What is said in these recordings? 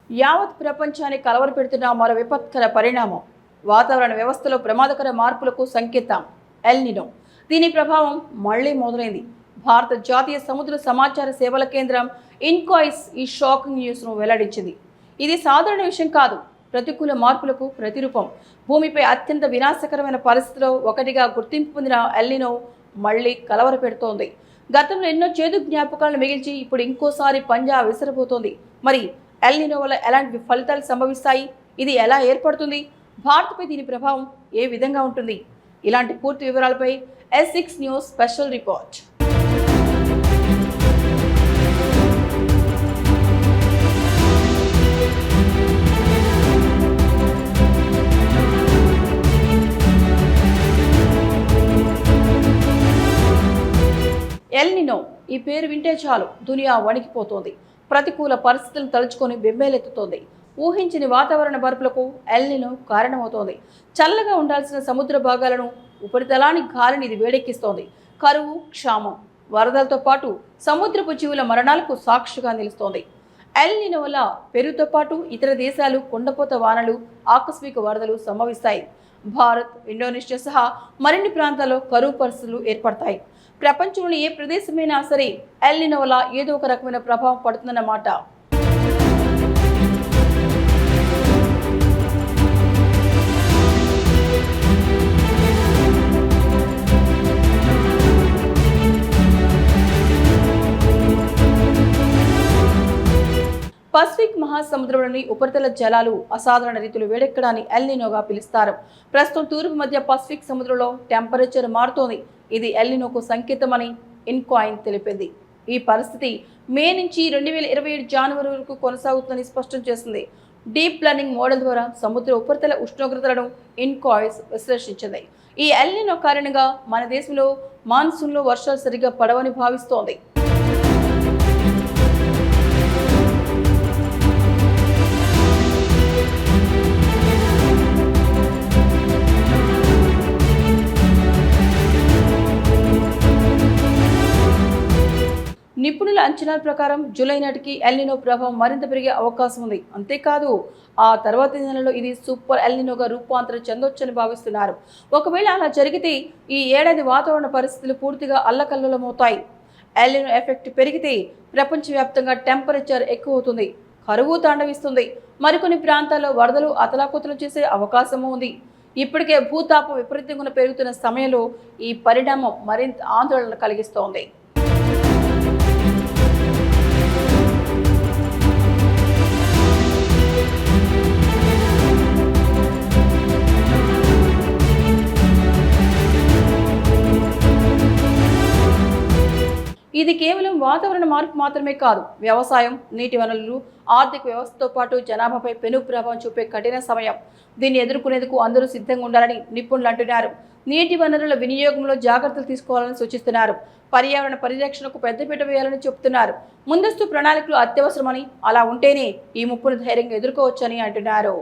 యావత్ ప్రపంచాన్ని కలవరపెడుతున్న మరో విపత్కర పరిణామం వాతావరణ వ్యవస్థలో ప్రమాదకర మార్పులకు సంకేతం ఎల్ నినో. దీని ప్రభావం మళ్లీ మొదలైంది. భారత జాతీయ సముద్ర సమాచార సేవల కేంద్రం ఇన్కాయిస్ ఈ షాకింగ్ న్యూస్ను వెల్లడించింది. ఇది సాధారణ విషయం కాదు. ప్రతికూల మార్పులకు ప్రతిరూపం. భూమిపై అత్యంత వినాశకరమైన పరిస్థితిలో ఒకటిగా గుర్తింపు పొందిన ఎల్ నినో మళ్లీ కలవరపెడుతోంది. గతంలో ఎన్నో చేదు జ్ఞాపకాలను మిగిల్చి ఇప్పుడు ఇంకోసారి పంజా విసిరబోతోంది. మరి ఎల్ నినో వల్ల ఎలాంటి ఫలితాలు సంభవిస్తాయి? ఇది ఎలా ఏర్పడుతుంది? భారత్పై దీని ప్రభావం ఏ విధంగా ఉంటుంది? ఇలాంటి పూర్తి వివరాలపై S6 news special report. El Nino ఈ పేరు వింటే చాలు దునియా వణికిపోతోంది. ప్రతికూల పరిస్థితులను తలుచుకొని బెంబేలెత్తుతోంది. ఊహించని వాతావరణ మార్పులకు ఎల్ నినో కారణమవుతోంది. చల్లగా ఉండాల్సిన సముద్ర భాగాలను ఉపరితలాన్ని గాలిని ఇది వేడెక్కిస్తోంది. కరువు, క్షామం, వరదలతో పాటు సముద్రపు జీవుల మరణాలకు సాక్షిగా నిలుస్తోంది. ఎల్ నినో వల్ల పెరుతో పాటు ఇతర దేశాలు కుండపోత వానలు, ఆకస్మిక వరదలు సంభవిస్తాయి. భారత్, ఇండోనేషియా సహా మరిన్ని ప్రాంతాల్లో కరువు పరిస్థితులు ఏర్పడతాయి. ప్రపంచంలోని ఏ ప్రదేశమైనా సరే ఎల్ నినో వల్ల ఏదో ఒక రకమైన ప్రభావం పడుతుందన్నమాట. పసిఫిక్ మహాసముద్రంలోని ఉపరితల జలాలు అసాధారణ రీతిలో వేడెక్కడాన్ని ఎల్ నినోగా పిలుస్తారు. ప్రస్తుతం తూర్పు మధ్య పసిఫిక్ సముద్రంలో టెంపరేచర్ మారుతోంది. ఇది ఎల్ నినోకు సంకేతమని ఇన్కాయిన్ తెలిపింది. ఈ పరిస్థితి మే నుంచి 2027 జనవరి వరకు కొనసాగుతుందని స్పష్టం చేసింది. డీప్ లెర్నింగ్ మోడల్ ద్వారా సముద్ర ఉపరితల ఉష్ణోగ్రతలను ఇన్కాయిస్ విశ్లేషించింది. ఈ ఎల్ నినో కారణంగా మన దేశంలో మాన్సూన్లో వర్షాలు సరిగ్గా పడవని భావిస్తోంది. నిపుణుల అంచనాల ప్రకారం జూలై నాటికి ఎల్ నినో ప్రభావం మరింత పెరిగే అవకాశం ఉంది. అంతేకాదు ఆ తర్వాతి నెలలో ఇది సూపర్ ఎల్ నినోగా రూపాంతరం చెందొచ్చని భావిస్తున్నారు. ఒకవేళ అలా జరిగితే ఈ ఏడాది వాతావరణ పరిస్థితులు పూర్తిగా అల్లకల్లోలమవుతాయి. ఎల్ నినో ఎఫెక్ట్ పెరిగితే ప్రపంచవ్యాప్తంగా టెంపరేచర్ ఎక్కువ అవుతుంది, కరువు తాండవిస్తుంది. మరికొన్ని ప్రాంతాల్లో వరదలు అతలాకుతలు చేసే అవకాశము ఉంది. ఇప్పటికే భూతాపం విపరీతంగా పెరుగుతున్న సమయంలో ఈ పరిణామం మరింత ఆందోళన కలిగిస్తోంది. ఇది కేవలం వాతావరణ మార్పు మాత్రమే కాదు, వ్యవసాయం, నీటి వనరులు, ఆర్థిక వ్యవస్థతో పాటు జనాభాపై పెను ప్రభావం చూపే కఠిన సమయం. దీన్ని ఎదుర్కొనేందుకు అందరూ సిద్ధంగా ఉండాలని నిపుణులు అంటున్నారు. నీటి వనరుల వినియోగంలో జాగ్రత్తలు తీసుకోవాలని సూచిస్తున్నారు. పర్యావరణ పరిరక్షణకు పెద్దపీట వేయాలని చెబుతున్నారు. ముందస్తు ప్రణాళికలు అత్యవసరమని, అలా ఉంటేనే ఈ ముప్పును ధైర్యంగా ఎదుర్కోవచ్చని అంటున్నారు.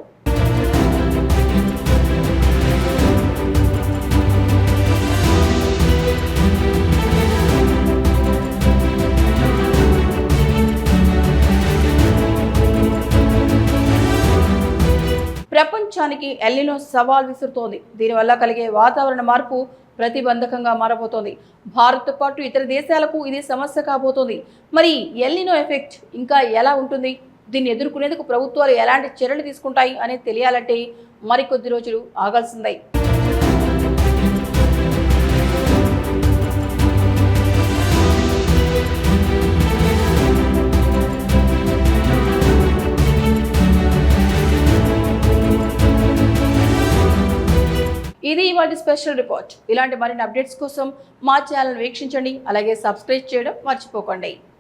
ప్రపంచానికి ఎల్ నినో సవాల్ విసురుతోంది. దీనివల్ల కలిగే వాతావరణ మార్పు ప్రతిబంధకంగా మారబోతోంది. భారత్తో పాటు ఇతర దేశాలకు ఇది సమస్య కాబోతోంది. మరి ఎల్ నినో ఎఫెక్ట్ ఇంకా ఎలా ఉంటుంది? దీన్ని ఎదుర్కొనేందుకు ప్రభుత్వాలు ఎలాంటి చర్యలు తీసుకుంటాయి అనేది తెలియాలంటే మరికొద్ది రోజులు ఆగాల్సిందే. ఇది ఇవాళ స్పెషల్ రిపోర్ట్. ఇలాంటి మరిన్ని అప్డేట్స్ కోసం మా ఛానల్ వీక్షించండి. అలాగే సబ్స్క్రైబ్ చేయడం మర్చిపోకండి.